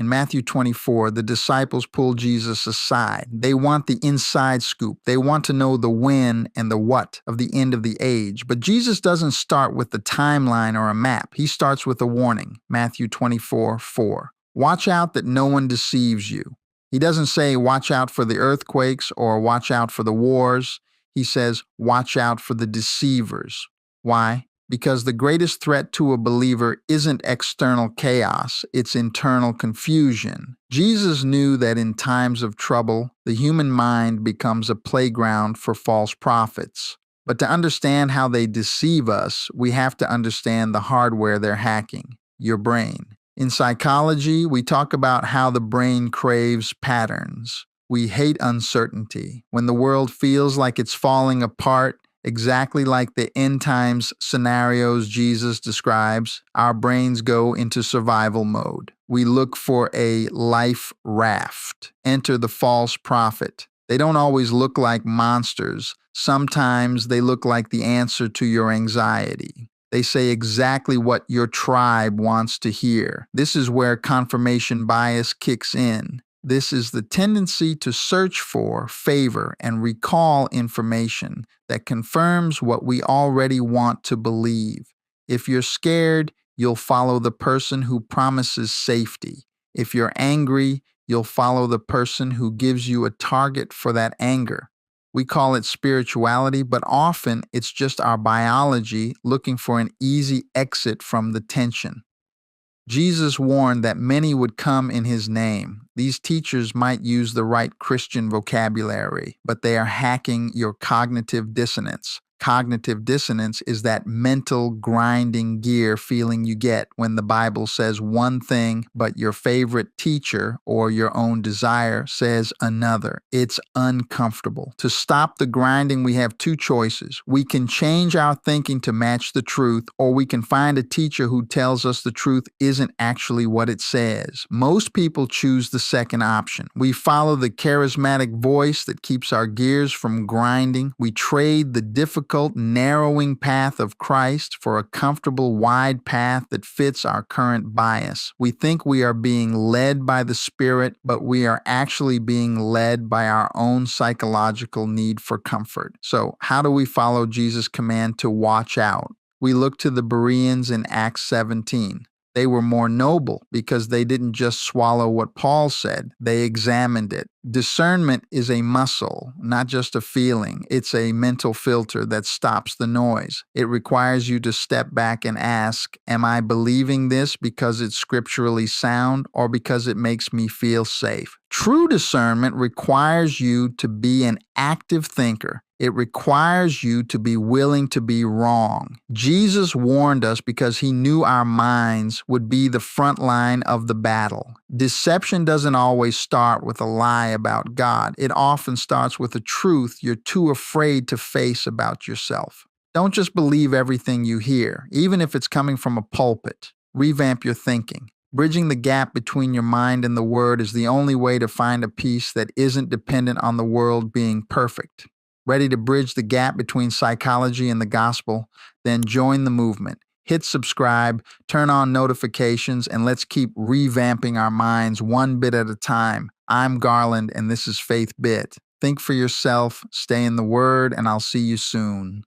In Matthew 24, the disciples pull Jesus aside. They want the inside scoop. They want to know the when and the what of the end of the age. But Jesus doesn't start with the timeline or a map. He starts with a warning. Matthew 24:4. Watch out that no one deceives you. He doesn't say watch out for the earthquakes or watch out for the wars. He says watch out for the deceivers. Why? Because the greatest threat to a believer isn't external chaos, it's internal confusion. Jesus knew that in times of trouble, the human mind becomes a playground for false prophets. But to understand how they deceive us, we have to understand the hardware they're hacking, your brain. In psychology, we talk about how the brain craves patterns. We hate uncertainty. When the world feels like it's falling apart, exactly like the end times scenarios Jesus describes, our brains go into survival mode. We look for a life raft. Enter the false prophet. They don't always look like monsters. Sometimes they look like the answer to your anxiety. They say exactly what your tribe wants to hear. This is where confirmation bias kicks in. This is the tendency to search for, favor, and recall information that confirms what we already want to believe. If you're scared, you'll follow the person who promises safety. If you're angry, you'll follow the person who gives you a target for that anger. We call it spirituality, but often it's just our biology looking for an easy exit from the tension. Jesus warned that many would come in his name. These teachers might use the right Christian vocabulary, but they are hacking your cognitive dissonance. Cognitive dissonance is that mental grinding gear feeling you get when the Bible says one thing, but your favorite teacher or your own desire says another. It's uncomfortable. To stop the grinding, we have two choices. We can change our thinking to match the truth, or we can find a teacher who tells us the truth isn't actually what it says. Most people choose the second option. We follow the charismatic voice that keeps our gears from grinding. We trade the difficult, narrowing path of Christ for a comfortable, wide path that fits our current bias. We think we are being led by the Spirit, but we are actually being led by our own psychological need for comfort. So, how do we follow Jesus' command to watch out? We look to the Bereans in Acts 17. They were more noble because they didn't just swallow what Paul said, they examined it. Discernment is a muscle, not just a feeling. It's a mental filter that stops the noise. It requires you to step back and ask, am I believing this because it's scripturally sound or because it makes me feel safe? True discernment requires you to be an active thinker. It requires you to be willing to be wrong. Jesus warned us because he knew our minds would be the front line of the battle. Deception doesn't always start with a lie about God. It often starts with a truth you're too afraid to face about yourself. Don't just believe everything you hear, even if it's coming from a pulpit. Revamp your thinking. Bridging the gap between your mind and the Word is the only way to find a peace that isn't dependent on the world being perfect. Ready to bridge the gap between psychology and the gospel? Then join the movement. Hit subscribe, turn on notifications, and let's keep revamping our minds one bit at a time. I'm Garland, and this is Faith Bit. Think for yourself, stay in the Word, and I'll see you soon.